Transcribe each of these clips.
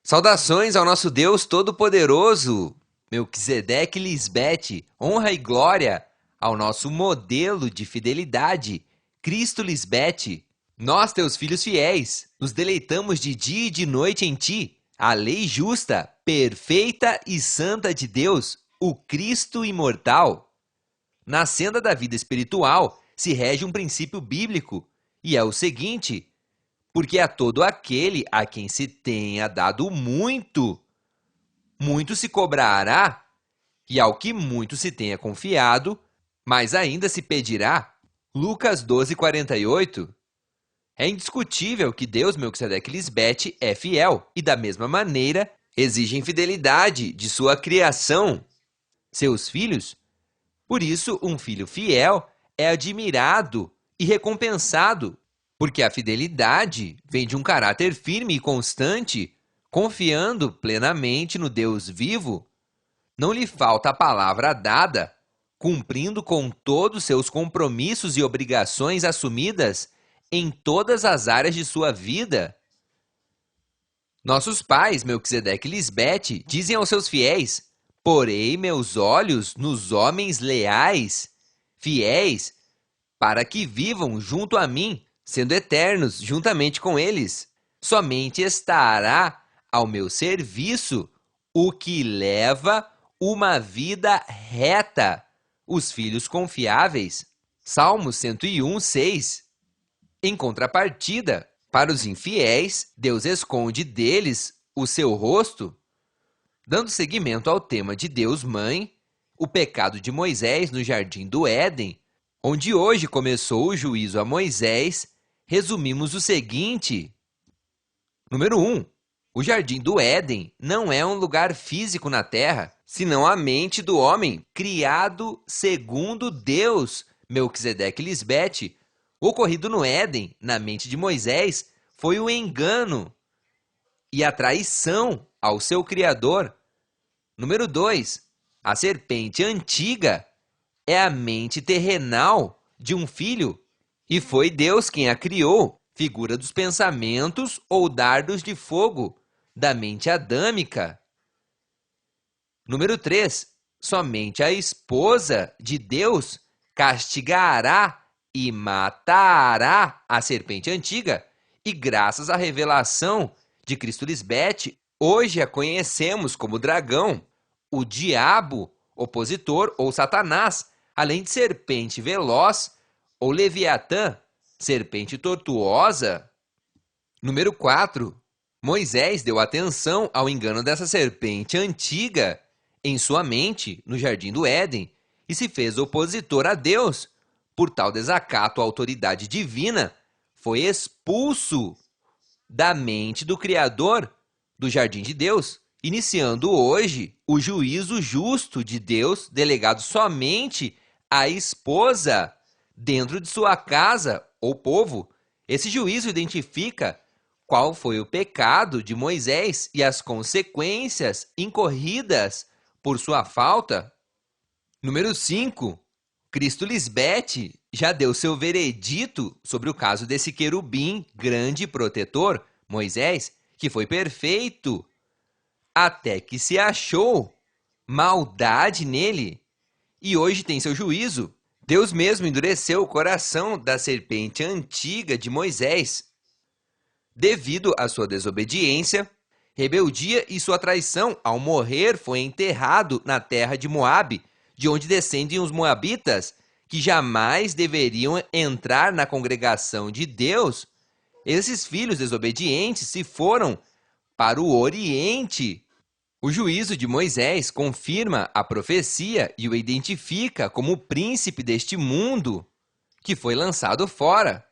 Saudações ao nosso Deus Todo-Poderoso, Melquisedeque Lisbete, honra e glória ao nosso modelo de fidelidade, Cristo Lisbete. Nós, teus filhos fiéis, nos deleitamos de dia e de noite em ti, a lei justa, perfeita e santa de Deus, o Cristo imortal. Na senda da vida espiritual se rege um princípio bíblico, e é o seguinte: porque a todo aquele a quem se tenha dado muito, muito se cobrará, e ao que muito se tenha confiado, mais ainda se pedirá. Lucas 12:48. É indiscutível que Deus, Melquisedeque Lisbete, é fiel e, da mesma maneira, exige fidelidade de sua criação, seus filhos. Por isso, um filho fiel é admirado e recompensado, porque a fidelidade vem de um caráter firme e constante, confiando plenamente no Deus vivo. Não lhe falta a palavra dada, cumprindo com todos seus compromissos e obrigações assumidas em todas as áreas de sua vida. Nossos pais, Melquisedeque e Lisbete, dizem aos seus fiéis: porei meus olhos nos homens leais, fiéis, para que vivam junto a mim, sendo eternos juntamente com eles. Somente estará ao meu serviço o que leva uma vida reta, os filhos confiáveis. Salmos 101:6. Em contrapartida, para os infiéis, Deus esconde deles o seu rosto. Dando seguimento ao tema de Deus Mãe, o pecado de Moisés no Jardim do Éden, onde hoje começou o juízo a Moisés, resumimos o seguinte. Número 1. O Jardim do Éden não é um lugar físico na terra, senão a mente do homem, criado segundo Deus, Melquisedeque Lisbete. O ocorrido no Éden, na mente de Moisés, foi o engano e a traição ao seu Criador. Número 2. A serpente antiga é a mente terrenal de um filho, e foi Deus quem a criou, figura dos pensamentos ou dardos de fogo da mente adâmica. Número 3. Somente a esposa de Deus castigará e matará a serpente antiga, e graças à revelação de Cristo Lisbete, hoje a conhecemos como dragão, o diabo, opositor ou Satanás, além de serpente veloz ou Leviatã, serpente tortuosa. Número 4. Moisés deu atenção ao engano dessa serpente antiga em sua mente no Jardim do Éden e se fez opositor a Deus. Por tal desacato à autoridade divina, foi expulso da mente do Criador do Jardim de Deus, iniciando hoje o juízo justo de Deus delegado somente à esposa dentro de sua casa ou povo. Esse juízo identifica qual foi o pecado de Moisés e as consequências incorridas por sua falta. Número 5. Cristo Lisbete já deu seu veredito sobre o caso desse querubim grande e protetor, Moisés, que foi perfeito, até que se achou maldade nele, e hoje tem seu juízo. Deus mesmo endureceu o coração da serpente antiga de Moisés. Devido à sua desobediência, rebeldia e sua traição, ao morrer foi enterrado na terra de Moabe, de onde descendem os moabitas, que jamais deveriam entrar na congregação de Deus. Esses filhos desobedientes se foram para o Oriente. O juízo de Moisés confirma a profecia e o identifica como o príncipe deste mundo, que foi lançado fora.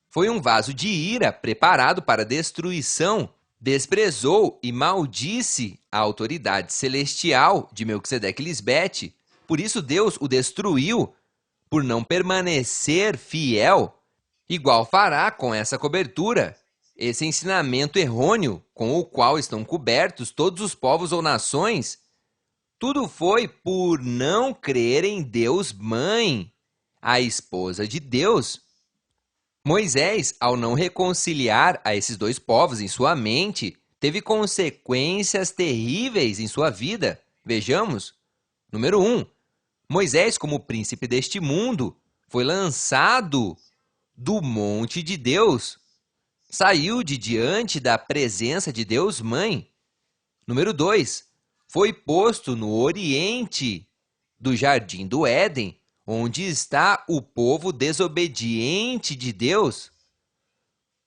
Foi um vaso de ira preparado para destruição, desprezou e maldisse a autoridade celestial de Melquisedeque Lisbete. Por isso Deus o destruiu, por não permanecer fiel. Igual fará com essa cobertura, esse ensinamento errôneo com o qual estão cobertos todos os povos ou nações. Tudo foi por não crer em Deus Mãe, a esposa de Deus. Moisés, ao não reconciliar a esses dois povos em sua mente, teve consequências terríveis em sua vida. Vejamos. Número 1. Moisés, como príncipe deste mundo, foi lançado do monte de Deus. Saiu de diante da presença de Deus Mãe. Número 2. Foi posto no oriente do jardim do Éden, onde está o povo desobediente de Deus.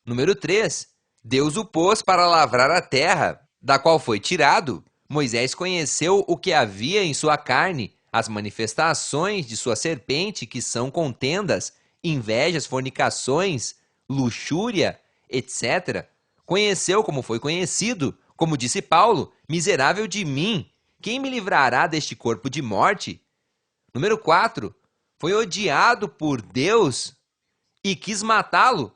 Número 3. Deus o pôs para lavrar a terra, da qual foi tirado. Moisés conheceu o que havia em sua carne, as manifestações de sua serpente, que são contendas, invejas, fornicações, luxúria, etc. Conheceu como foi conhecido, como disse Paulo, miserável de mim, quem me livrará deste corpo de morte? Número 4. Foi odiado por Deus e quis matá-lo,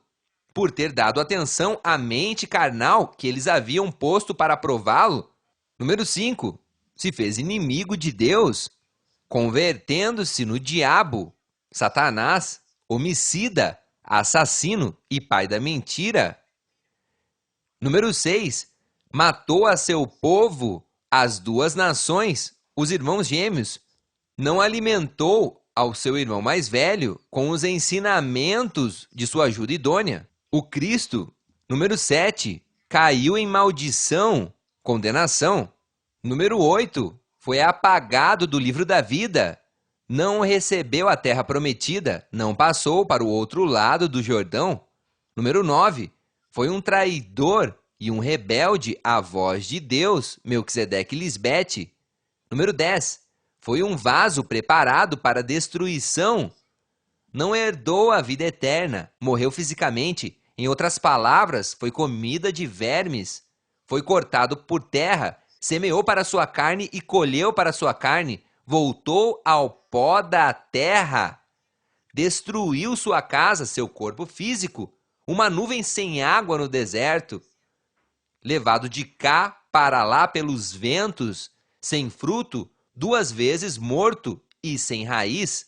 por ter dado atenção à mente carnal que eles haviam posto para prová-lo. Número 5. Se fez inimigo de Deus, convertendo-se no diabo, Satanás, homicida, assassino e pai da mentira. Número 6. Matou a seu povo, as duas nações, os irmãos gêmeos. Não alimentou ao seu irmão mais velho com os ensinamentos de sua ajuda idônea. O Cristo, número 7, caiu em maldição, condenação. Número 8, foi apagado do livro da vida. Não recebeu a terra prometida, não passou para o outro lado do Jordão. Número 9, foi um traidor e um rebelde à voz de Deus, Melquisedeque Lisbete. Número 10, foi um vaso preparado para destruição. Não herdou a vida eterna, morreu fisicamente. Em outras palavras, foi comida de vermes. Foi cortado por terra, semeou para sua carne e colheu para sua carne. Voltou ao pó da terra. Destruiu sua casa, seu corpo físico. Uma nuvem sem água no deserto. Levado de cá para lá pelos ventos, sem fruto, 2 vezes morto e sem raiz.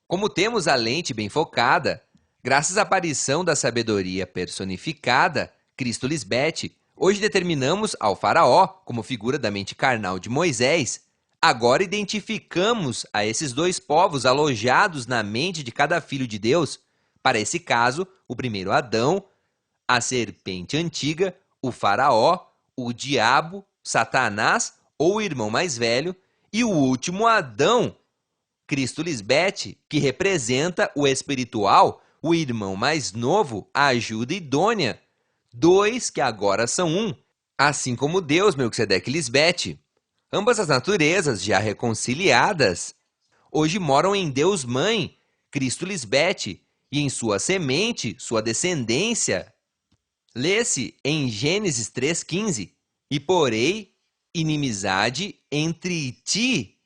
Como temos a lente bem focada, graças à aparição da sabedoria personificada, Cristo Lisbete, hoje determinamos ao faraó como figura da mente carnal de Moisés. Agora identificamos a esses 2 povos alojados na mente de cada filho de Deus. Para esse caso, o primeiro Adão, a serpente antiga, o faraó, o diabo, Satanás ou o irmão mais velho, e o último Adão, Cristo Lisbete, que representa o espiritual, o irmão mais novo, a ajuda idônea. 2 que agora são um, assim como Deus, Melquisedeque Lisbete. Ambas as naturezas, já reconciliadas, hoje moram em Deus Mãe, Cristo Lisbete, e em sua semente, sua descendência. Lê-se em Gênesis 3,15, e porei inimizade entre ti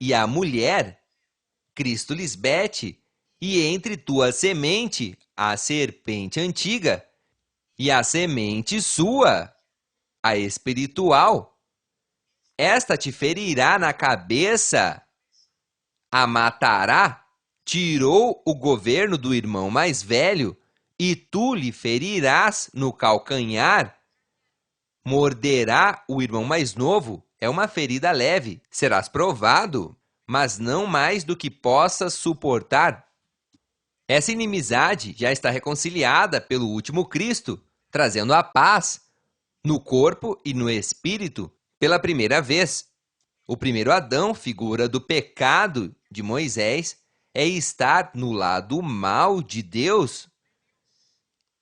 e a mulher, Cristo Lisbete, e entre tua semente, a serpente antiga, e a semente sua, a espiritual. Esta te ferirá na cabeça, a matará, tirou o governo do irmão mais velho, e tu lhe ferirás no calcanhar. Morderá o irmão mais novo, é uma ferida leve, serás provado, mas não mais do que possas suportar. Essa inimizade já está reconciliada pelo último Cristo, trazendo a paz no corpo e no espírito pela primeira vez. O primeiro Adão, figura do pecado de Moisés, é estar no lado mal de Deus.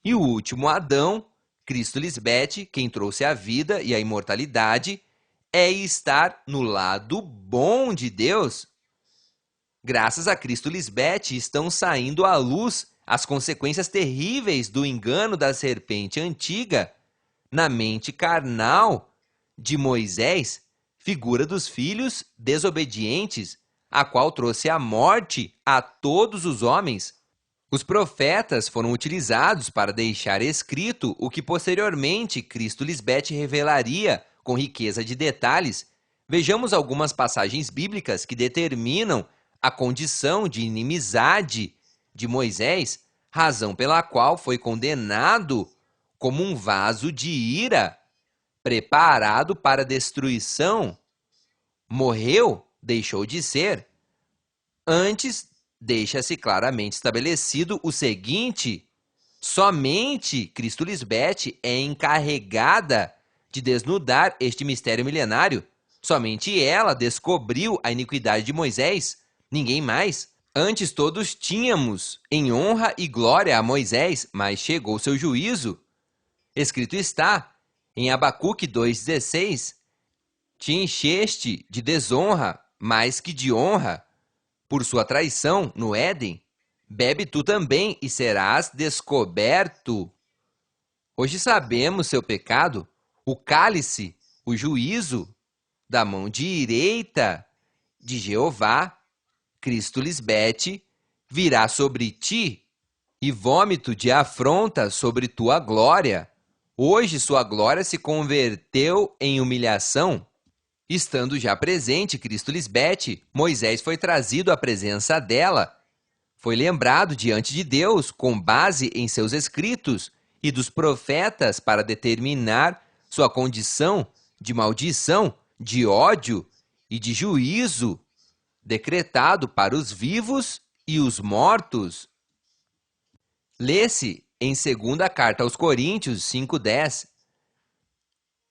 E o último Adão, Cristo Lisbete, quem trouxe a vida e a imortalidade, é estar no lado bom de Deus. Graças a Cristo Lisbete estão saindo à luz as consequências terríveis do engano da serpente antiga na mente carnal de Moisés, figura dos filhos desobedientes, a qual trouxe a morte a todos os homens. Os profetas foram utilizados para deixar escrito o que posteriormente Cristo Lisbete revelaria com riqueza de detalhes. Vejamos algumas passagens bíblicas que determinam a condição de inimizade de Moisés, razão pela qual foi condenado como um vaso de ira preparado para destruição, morreu, deixou de ser. Antes, deixa-se claramente estabelecido o seguinte: somente Cristo Lisbete é encarregada de desnudar este mistério milenário. Somente ela descobriu a iniquidade de Moisés, ninguém mais. Antes todos tínhamos em honra e glória a Moisés, mas chegou seu juízo. Escrito está, em Abacuque 2,16, te encheste de desonra mais que de honra, por sua traição no Éden. Bebe tu também e serás descoberto. Hoje sabemos seu pecado, o cálice, o juízo da mão direita de Jeová, Cristo Lisbete, virá sobre ti, e vômito de afronta sobre tua glória. Hoje sua glória se converteu em humilhação. Estando já presente Cristo Lisbete, Moisés foi trazido à presença dela. Foi lembrado diante de Deus com base em seus escritos e dos profetas para determinar sua condição de maldição, de ódio e de juízo, decretado para os vivos e os mortos. Lê-se em 2ª Carta aos Coríntios 5,10,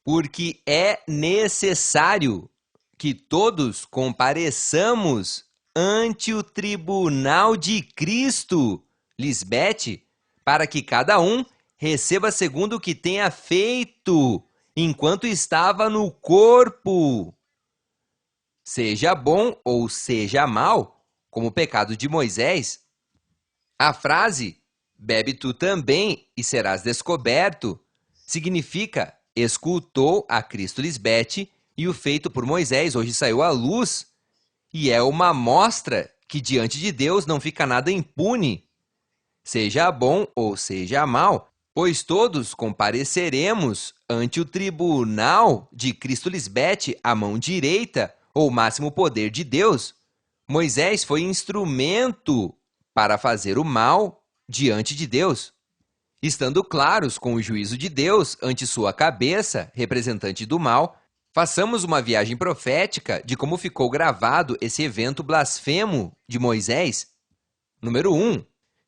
porque é necessário que todos compareçamos ante o tribunal de Cristo, Lisbete, para que cada um receba segundo o que tenha feito enquanto estava no corpo, seja bom ou seja mal, como o pecado de Moisés. A frase, bebe tu também e serás descoberto, significa escutou a Cristo Lisbete e o feito por Moisés hoje saiu à luz. E é uma mostra que diante de Deus não fica nada impune, seja bom ou seja mal, pois todos compareceremos ante o tribunal de Cristo Lisbete, a mão direita ou máximo poder de Deus. Moisés foi instrumento para fazer o mal diante de Deus, estando claros com o juízo de Deus ante sua cabeça, representante do mal. Façamos uma viagem profética de como ficou gravado esse evento blasfemo de Moisés. Número 1.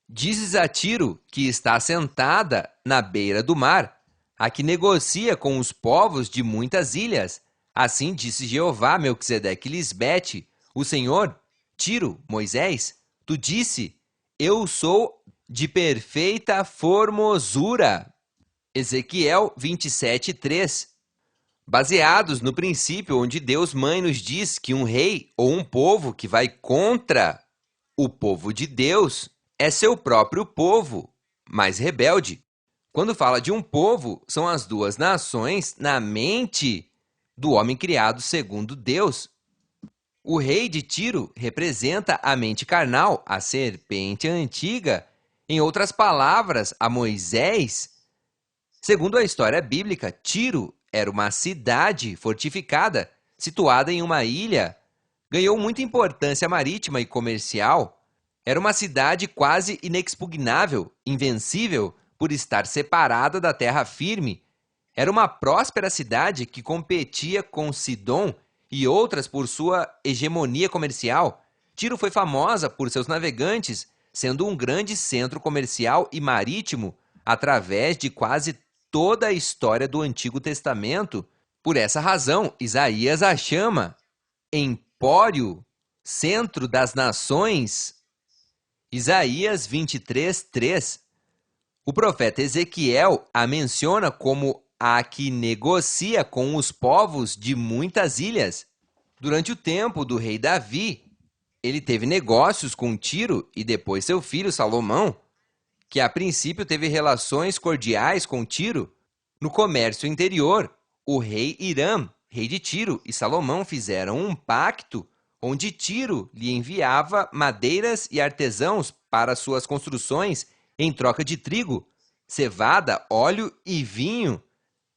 Dizes a Tiro que está sentada na beira do mar, a que negocia com os povos de muitas ilhas. Assim disse Jeová, Melquisedeque Lisbete, o Senhor, Tiro, Moisés, tu disse, eu sou de perfeita formosura. Ezequiel 27:3. Baseados no princípio onde Deus Mãe nos diz que um rei ou um povo que vai contra o povo de Deus é seu próprio povo, mas rebelde. Quando fala de um povo, são as duas nações na mente do homem criado segundo Deus. O rei de Tiro representa a mente carnal, a serpente antiga. Em outras palavras, a Moisés. Segundo a história bíblica, Tiro era uma cidade fortificada, situada em uma ilha. Ganhou muita importância marítima e comercial. Era uma cidade quase inexpugnável, invencível, por estar separada da terra firme. Era uma próspera cidade que competia com Sidom e outras por sua hegemonia comercial. Tiro foi famosa por seus navegantes, sendo um grande centro comercial e marítimo através de quase toda a história do Antigo Testamento. Por essa razão, Isaías a chama Empório, centro das nações. Isaías 23:3. O profeta Ezequiel a menciona como a que negocia com os povos de muitas ilhas. Durante o tempo do rei Davi, ele teve negócios com Tiro e depois seu filho Salomão, que a princípio teve relações cordiais com Tiro. No comércio interior, o rei Hiram, rei de Tiro, e Salomão fizeram um pacto onde Tiro lhe enviava madeiras e artesãos para suas construções em troca de trigo, cevada, óleo e vinho.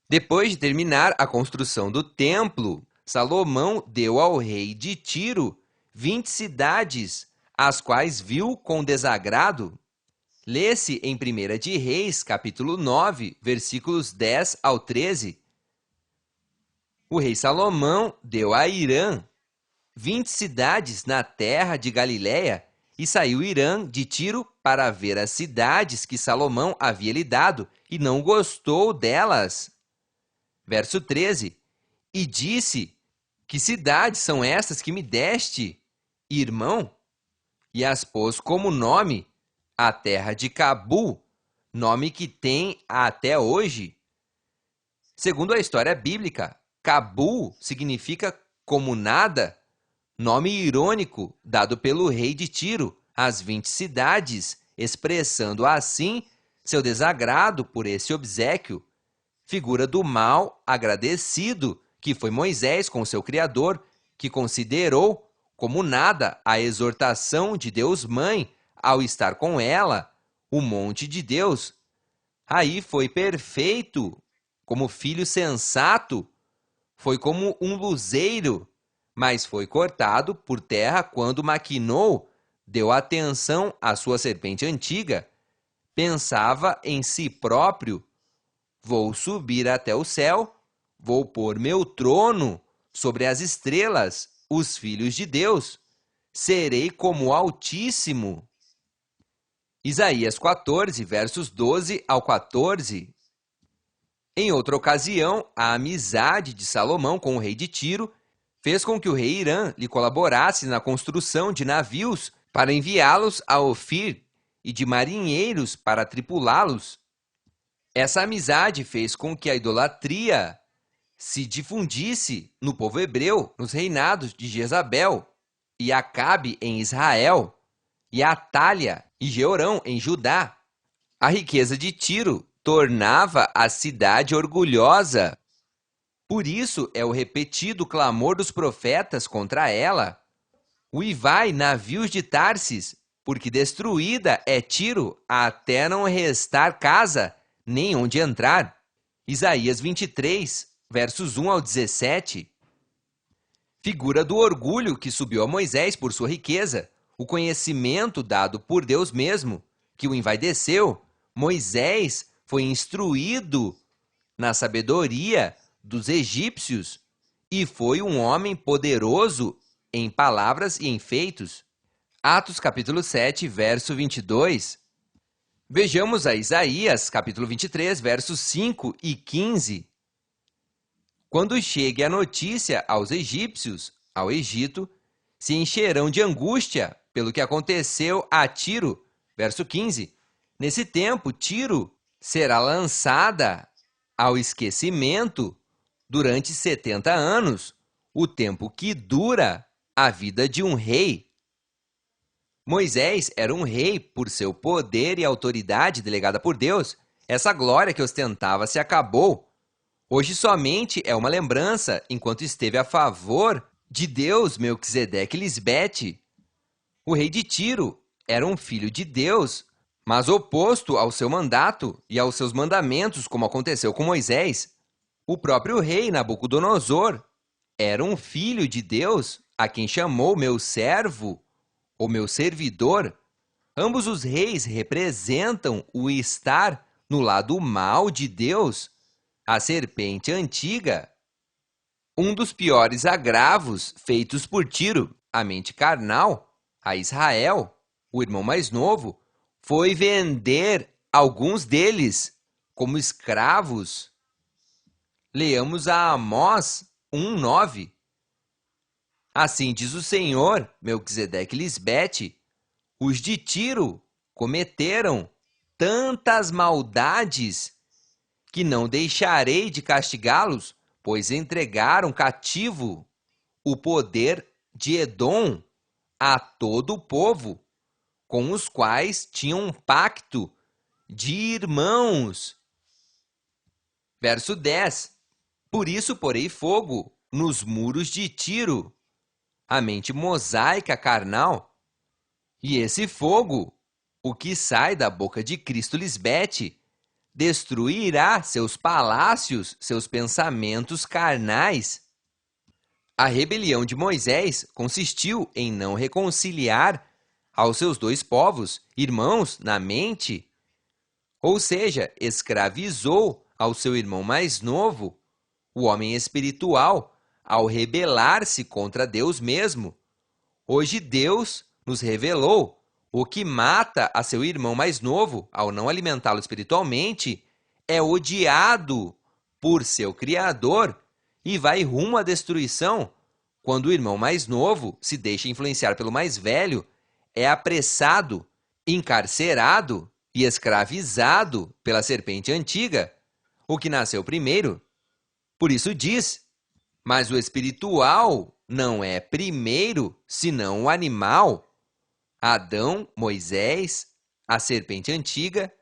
Depois de terminar a construção do templo, Salomão deu ao rei de Tiro 20 cidades, as quais viu com desagrado. Lê-se em 1 de Reis, capítulo 9, versículos 10 ao 13. O rei Salomão deu a Irã 20 cidades na terra de Galiléia, e saiu Irã de Tiro para ver as cidades que Salomão havia lhe dado, e não gostou delas. Verso 13. E disse: que cidades são estas que me deste, irmão? E as pôs como nome a terra de Cabul, nome que tem até hoje. Segundo a história bíblica, Cabul significa como nada, nome irônico dado pelo rei de Tiro às 20 cidades, expressando assim seu desagrado por esse obséquio, figura do mal agradecido que foi Moisés com seu Criador, que considerou como nada a exortação de Deus Mãe ao estar com ela, o monte de Deus. Aí foi perfeito, como filho sensato, foi como um luzeiro, mas foi cortado por terra quando maquinou, deu atenção à sua serpente antiga, pensava em si próprio: vou subir até o céu, vou pôr meu trono sobre as estrelas, os filhos de Deus, serei como o Altíssimo. Isaías 14, versos 12 ao 14. Em outra ocasião, a amizade de Salomão com o rei de Tiro fez com que o rei Irã lhe colaborasse na construção de navios para enviá-los a Ofir e de marinheiros para tripulá-los. Essa amizade fez com que a idolatria se difundisse no povo hebreu, nos reinados de Jezabel e Acabe em Israel, e Atália e Jeorão em Judá. A riqueza de Tiro tornava a cidade orgulhosa. Por isso é o repetido clamor dos profetas contra ela: uivai, navios de Tarsis, porque destruída é Tiro até não restar casa, nem onde entrar. Isaías 23, versos 1 ao 17. Figura do orgulho que subiu a Moisés por sua riqueza, o conhecimento dado por Deus mesmo, que o envaideceu. Moisés foi instruído na sabedoria dos egípcios e foi um homem poderoso em palavras e em feitos. Atos capítulo 7, verso 22. Vejamos a Isaías capítulo 23, versos 5 e 15. Quando chegue a notícia aos egípcios, ao Egito, se encherão de angústia pelo que aconteceu a Tiro. Verso 15. Nesse tempo, Tiro será lançada ao esquecimento durante 70 anos, o tempo que dura a vida de um rei. Moisés era um rei por seu poder e autoridade delegada por Deus. Essa glória que ostentava se acabou. Hoje somente é uma lembrança, enquanto esteve a favor de Deus Melquisedeque Lisbete. O rei de Tiro era um filho de Deus, mas oposto ao seu mandato e aos seus mandamentos, como aconteceu com Moisés. O próprio rei Nabucodonosor era um filho de Deus, a quem chamou meu servo, ou meu servidor. Ambos os reis representam o estar no lado mal de Deus, a serpente antiga. Um dos piores agravos feitos por Tiro, a mente carnal, a Israel, o irmão mais novo, foi vender alguns deles como escravos. Leamos a Amós 1:9. Assim diz o Senhor, Melquisedeque Lisbete, os de Tiro cometeram tantas maldades que não deixarei de castigá-los, pois entregaram cativo o poder de Edom a todo o povo, com os quais tinham um pacto de irmãos. Verso 10. Por isso porei fogo nos muros de Tiro, a mente mosaica carnal, e esse fogo, o que sai da boca de Cristo Lisbete, destruirá seus palácios, seus pensamentos carnais. A rebelião de Moisés consistiu em não reconciliar aos seus dois povos, irmãos, na mente, ou seja, escravizou ao seu irmão mais novo, o homem espiritual, ao rebelar-se contra Deus mesmo. Hoje Deus nos revelou o que mata a seu irmão mais novo ao não alimentá-lo espiritualmente é odiado por seu Criador e vai rumo à destruição quando o irmão mais novo se deixa influenciar pelo mais velho, é apressado, encarcerado e escravizado pela serpente antiga, o que nasceu primeiro. Por isso diz, mas o espiritual não é primeiro, senão o animal. Adão, Moisés, a serpente antiga.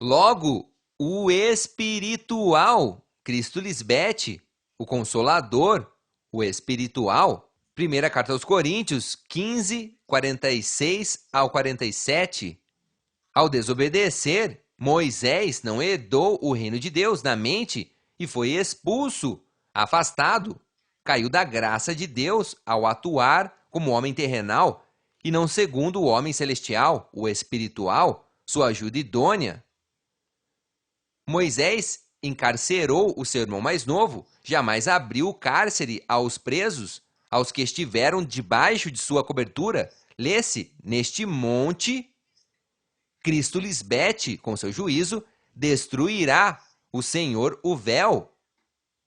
Logo, o espiritual, Cristo Lisbete, o Consolador, o espiritual. Primeira carta aos Coríntios, 15, 46 ao 47. Ao desobedecer, Moisés não herdou o reino de Deus na mente e foi expulso, afastado. Caiu da graça de Deus ao atuar como homem terrenal e não segundo o homem celestial, o espiritual, sua ajuda idônea. Moisés encarcerou o seu irmão mais novo, jamais abriu o cárcere aos presos, aos que estiveram debaixo de sua cobertura. Lê-se, neste monte, Cristo Lisbete, com seu juízo, destruirá o Senhor o véu.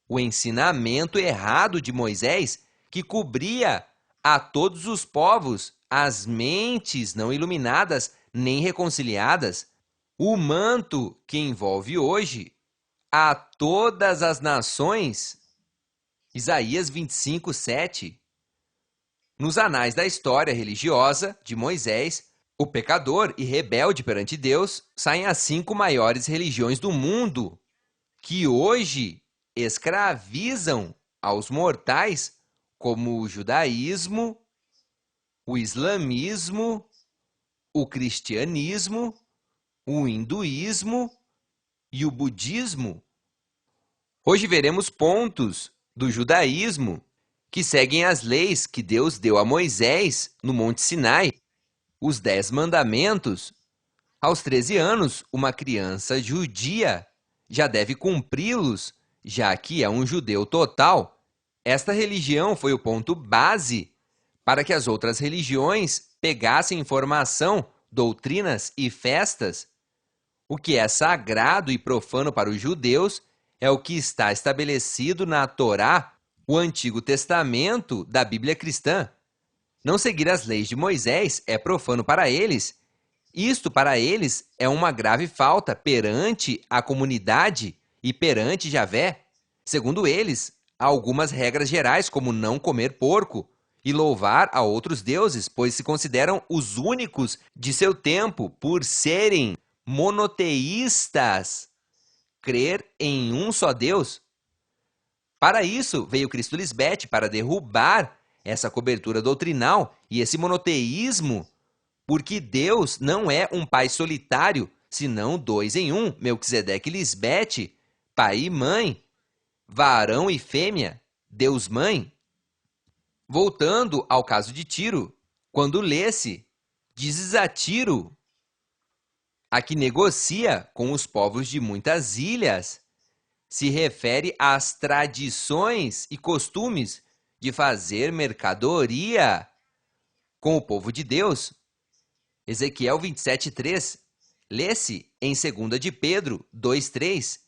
O ensinamento errado de Moisés, que cobria a todos os povos, as mentes não iluminadas nem reconciliadas, o manto que envolve hoje a todas as nações. Isaías 25, 7. Nos anais da história religiosa de Moisés, o pecador e rebelde perante Deus saem as 5 maiores religiões do mundo, que hoje escravizam aos mortais, como o judaísmo, o islamismo, o cristianismo, o hinduísmo e o budismo. Hoje veremos pontos do judaísmo que seguem as leis que Deus deu a Moisés no Monte Sinai, os 10 mandamentos. Aos 13 anos, uma criança judia já deve cumpri-los, já que é um judeu total. Esta religião foi o ponto base para que as outras religiões pegassem informação, doutrinas e festas. O que é sagrado e profano para os judeus é o que está estabelecido na Torá, o Antigo Testamento da Bíblia cristã. Não seguir as leis de Moisés é profano para eles. Isto, para eles, é uma grave falta perante a comunidade e perante Javé. Segundo eles, há algumas regras gerais, como não comer porco e louvar a outros deuses, pois se consideram os únicos de seu tempo por serem monoteístas, crer em um só Deus. Para isso, veio Cristo Lisbete, para derrubar essa cobertura doutrinal e esse monoteísmo, porque Deus não é um pai solitário, senão 2 em 1, Melquisedeque e Lisbete, pai e mãe, varão e fêmea, Deus mãe. Voltando ao caso de Tiro, quando lê-se, dizes a Tiro, a que negocia com os povos de muitas ilhas, se refere às tradições e costumes de fazer mercadoria com o povo de Deus. Ezequiel 27:3, lê-se em 2 de Pedro 2:3.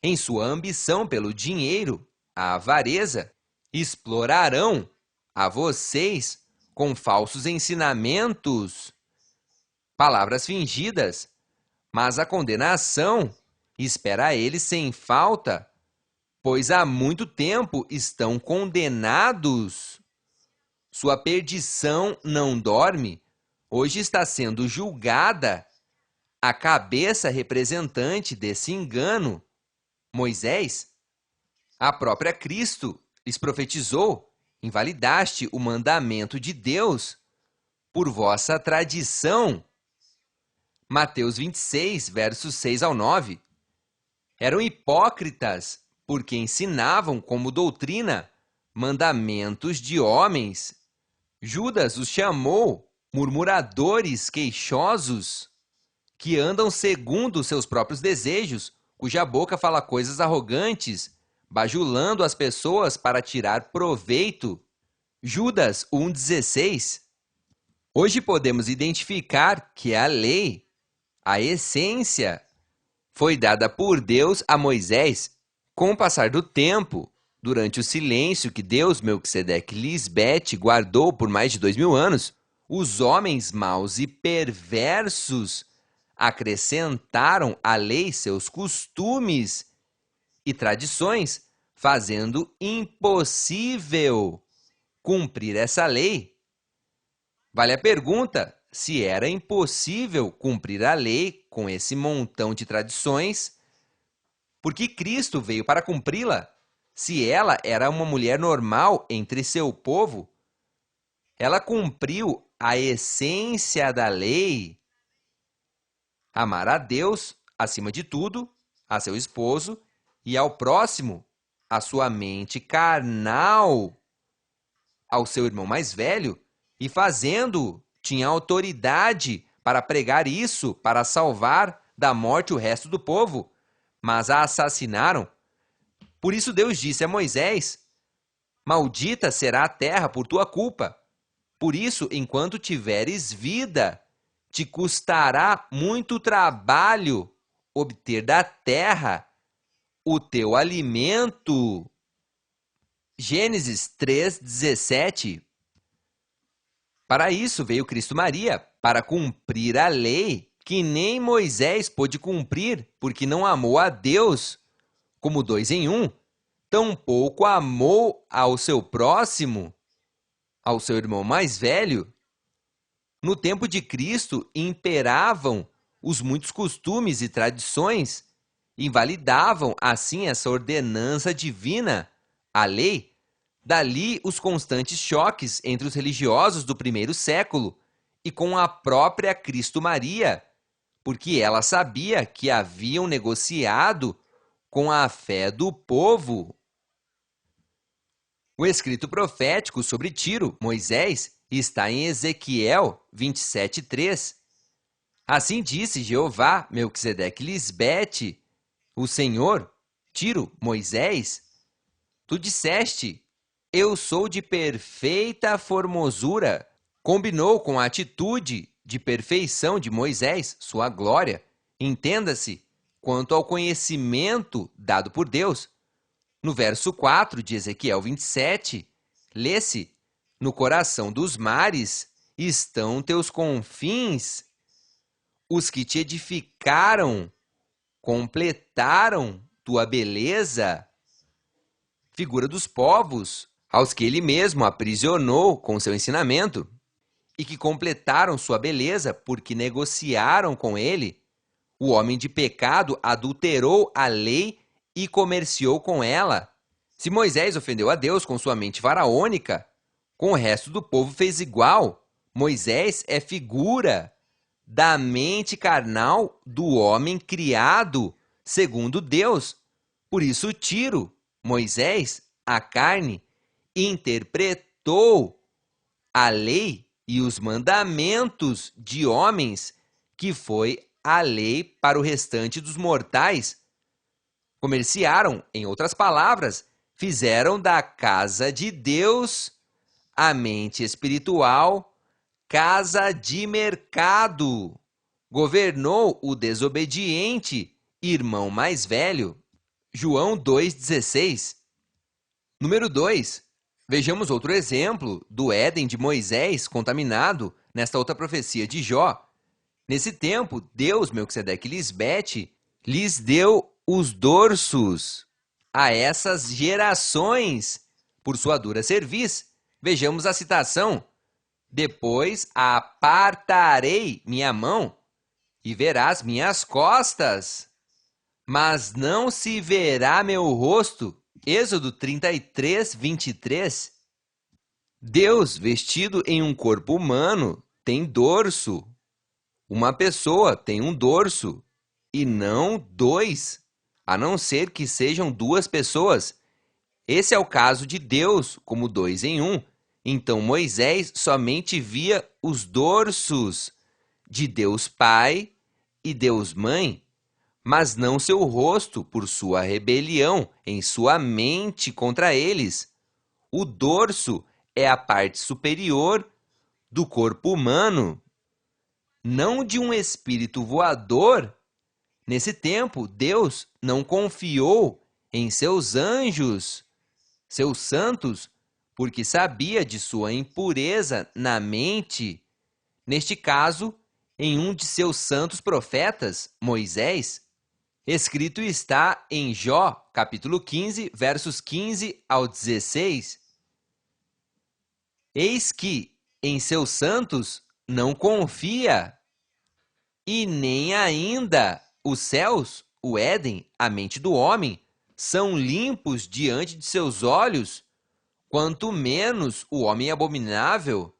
Em sua ambição pelo dinheiro, a avareza, explorarão a vocês com falsos ensinamentos, palavras fingidas, mas a condenação espera a eles sem falta, pois há muito tempo estão condenados. Sua perdição não dorme, hoje está sendo julgada a cabeça representante desse engano, Moisés. A própria Cristo lhes profetizou: invalidaste o mandamento de Deus por vossa tradição. Mateus 26, versos 6 ao 9. Eram hipócritas porque ensinavam como doutrina mandamentos de homens. Judas os chamou murmuradores queixosos, que andam segundo seus próprios desejos, cuja boca fala coisas arrogantes, bajulando as pessoas para tirar proveito. Judas 1,16. Hoje podemos identificar que a lei, a essência, foi dada por Deus a Moisés. Com o passar do tempo, durante o silêncio que Deus, Melquisedeque e Lisbete guardou por mais de 2000 anos, os homens maus e perversos acrescentaram à lei seus costumes e tradições, fazendo impossível cumprir essa lei. Vale a pergunta se era impossível cumprir a lei com esse montão de tradições, porque Cristo veio para cumpri-la. Se ela era uma mulher normal entre seu povo, ela cumpriu a essência da lei: amar a Deus acima de tudo, a seu esposo e ao próximo, a sua mente carnal, ao seu irmão mais velho, e fazendo, tinha autoridade para pregar isso, para salvar da morte o resto do povo, mas a assassinaram. Por isso Deus disse a Moisés: maldita será a terra por tua culpa. Por isso, enquanto tiveres vida, te custará muito trabalho obter da terra o teu alimento. Gênesis 3,17. Para isso veio Cristo Maria, para cumprir a lei que nem Moisés pôde cumprir, porque não amou a Deus como 2 em 1, tampouco amou ao seu próximo, ao seu irmão mais velho. No tempo de Cristo imperavam os muitos costumes e tradições, invalidavam assim essa ordenança divina, a lei. Dali os constantes choques entre os religiosos do primeiro século e com a própria Cristo Maria, porque ela sabia que haviam negociado com a fé do povo. O escrito profético sobre Tiro, Moisés, está em Ezequiel 27,3. Assim disse Jeová, Melquisedeque e Lisbete, o Senhor, Tiro, Moisés: tu disseste, eu sou de perfeita formosura. Combinou com a atitude de perfeição de Moisés, sua glória. Entenda-se, quanto ao conhecimento dado por Deus. No verso 4 de Ezequiel 27, lê-se: no coração dos mares estão teus confins. Os que te edificaram completaram tua beleza. Figura dos povos, aos que ele mesmo aprisionou com seu ensinamento, e que completaram sua beleza porque negociaram com ele. O homem de pecado adulterou a lei e comerciou com ela. Se Moisés ofendeu a Deus com sua mente faraônica, com o resto do povo fez igual. Moisés é figura da mente carnal do homem criado segundo Deus. Por isso Tiro, Moisés, a carne, interpretou a lei e os mandamentos de homens, que foi a lei para o restante dos mortais. Comerciaram, em outras palavras, fizeram da casa de Deus, a mente espiritual, casa de mercado. Governou o desobediente, irmão mais velho. João 2,16. Número 2. Vejamos outro exemplo do Éden de Moisés contaminado nesta outra profecia de Jó. Nesse tempo, Deus, Melquisedeque e Lisbete, lhes deu os dorsos a essas gerações por sua dura cerviz. Vejamos a citação: depois apartarei minha mão e verás minhas costas, mas não se verá meu rosto. Êxodo 33:23. Deus, vestido em um corpo humano, tem dorso. Uma pessoa tem um dorso, e não dois, a não ser que sejam duas pessoas. Esse é o caso de Deus, como 2 em 1. Então Moisés somente via os dorsos de Deus Pai e Deus Mãe, mas não seu rosto por sua rebelião em sua mente contra eles. O dorso é a parte superior do corpo humano, não de um espírito voador. Nesse tempo, Deus não confiou em seus anjos, seus santos, porque sabia de sua impureza na mente. Neste caso, em um de seus santos profetas, Moisés, escrito está em Jó, capítulo 15, versos 15 ao 16. Eis que em seus santos não confia, e nem ainda os céus, o Éden, a mente do homem, são limpos diante de seus olhos, quanto menos o homem abominável,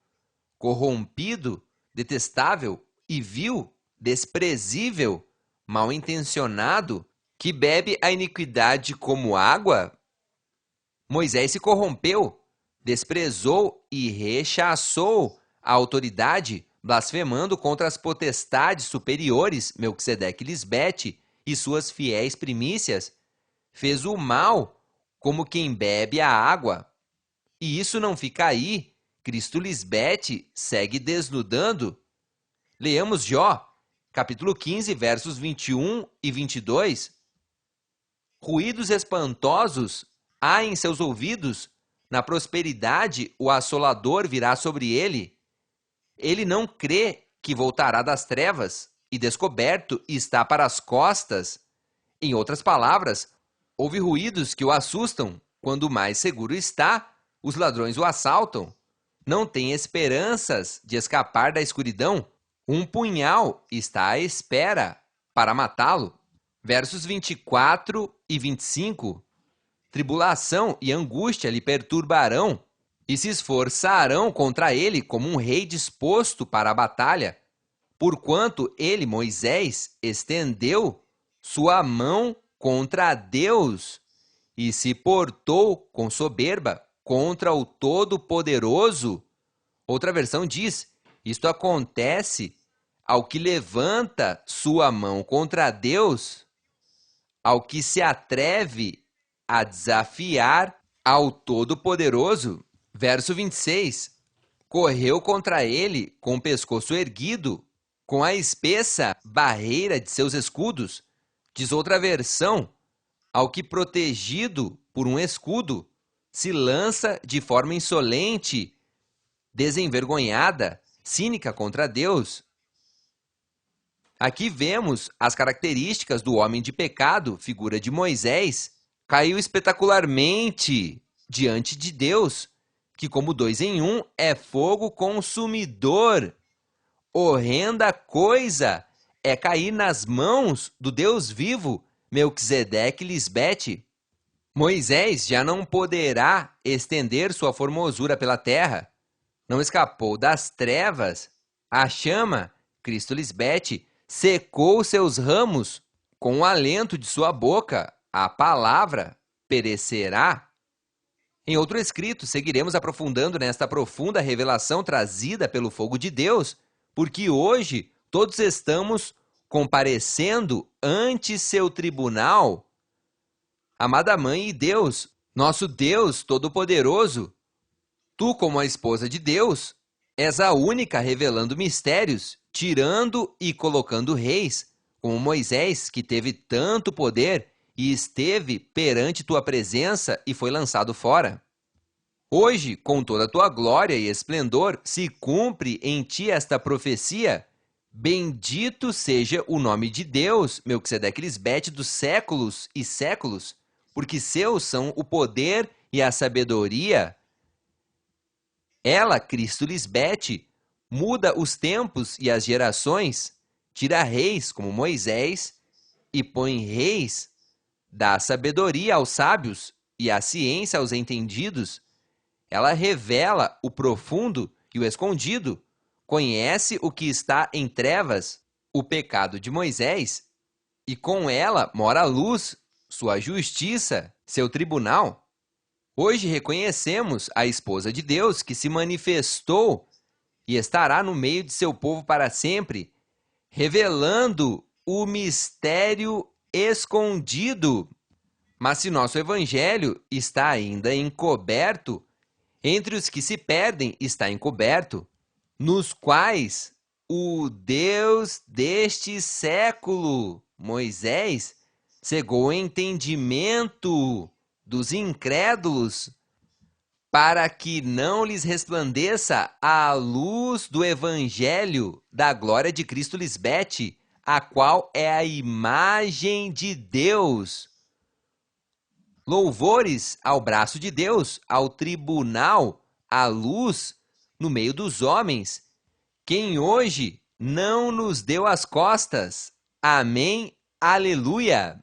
corrompido, detestável e vil, desprezível, mal intencionado, que bebe a iniquidade como água. Moisés se corrompeu, desprezou e rechaçou a autoridade, blasfemando contra as potestades superiores, Melquisedeque e Lisbete, e suas fiéis primícias. Fez o mal como quem bebe a água. E isso não fica aí. Cristo Lisbete segue desnudando. Leamos Jó, capítulo 15, versos 21 e 22. Ruídos espantosos há em seus ouvidos, na prosperidade o assolador virá sobre ele. Ele não crê que voltará das trevas, e descoberto está para as costas. Em outras palavras, houve ruídos que o assustam. Quando mais seguro está, os ladrões o assaltam. Não tem esperanças de escapar da escuridão. Um punhal está à espera para matá-lo. Versos 24 e 25. Tribulação e angústia lhe perturbarão, e se esforçarão contra ele como um rei disposto para a batalha. Porquanto ele, Moisés, estendeu sua mão contra Deus e se portou com soberba contra o Todo-Poderoso. Outra versão diz: isto acontece ao que levanta sua mão contra Deus, ao que se atreve a desafiar ao Todo-Poderoso. Verso 26. Correu contra ele com o pescoço erguido, com a espessa barreira de seus escudos. Diz outra versão: ao que protegido por um escudo, se lança de forma insolente, desenvergonhada, cínica contra Deus. Aqui vemos as características do homem de pecado, figura de Moisés. Caiu espetacularmente diante de Deus, que como 2 em 1 é fogo consumidor. Horrenda coisa é cair nas mãos do Deus vivo, Melquisedeque e Lisbete. Moisés já não poderá estender sua formosura pela terra. Não escapou das trevas. A chama, Cristo Lisbete, secou seus ramos com o alento de sua boca. A palavra perecerá. Em outro escrito, seguiremos aprofundando nesta profunda revelação trazida pelo fogo de Deus, porque hoje todos estamos comparecendo ante seu tribunal. Amada Mãe e Deus, nosso Deus Todo-Poderoso, tu, como a esposa de Deus, és a única revelando mistérios, tirando e colocando reis, como Moisés, que teve tanto poder e esteve perante tua presença e foi lançado fora. Hoje, com toda a tua glória e esplendor, se cumpre em ti esta profecia. Bendito seja o nome de Deus, Melquisedeque e Lisbete, dos séculos e séculos, porque seus são o poder e a sabedoria. Ela, Cristo Lisbete, muda os tempos e as gerações, tira reis como Moisés e põe reis, dá sabedoria aos sábios e a ciência aos entendidos. Ela revela o profundo e o escondido, conhece o que está em trevas, o pecado de Moisés, e com ela mora a luz, sua justiça, seu tribunal. Hoje reconhecemos a esposa de Deus que se manifestou e estará no meio de seu povo para sempre, revelando o mistério escondido. Mas se nosso evangelho está ainda encoberto, entre os que se perdem está encoberto, nos quais o Deus deste século, Moisés, cegou o entendimento dos incrédulos, para que não lhes resplandeça a luz do evangelho da glória de Cristo Lisbete, a qual é a imagem de Deus. Louvores ao braço de Deus, ao tribunal, à luz, no meio dos homens, quem hoje não nos deu as costas. Amém, aleluia.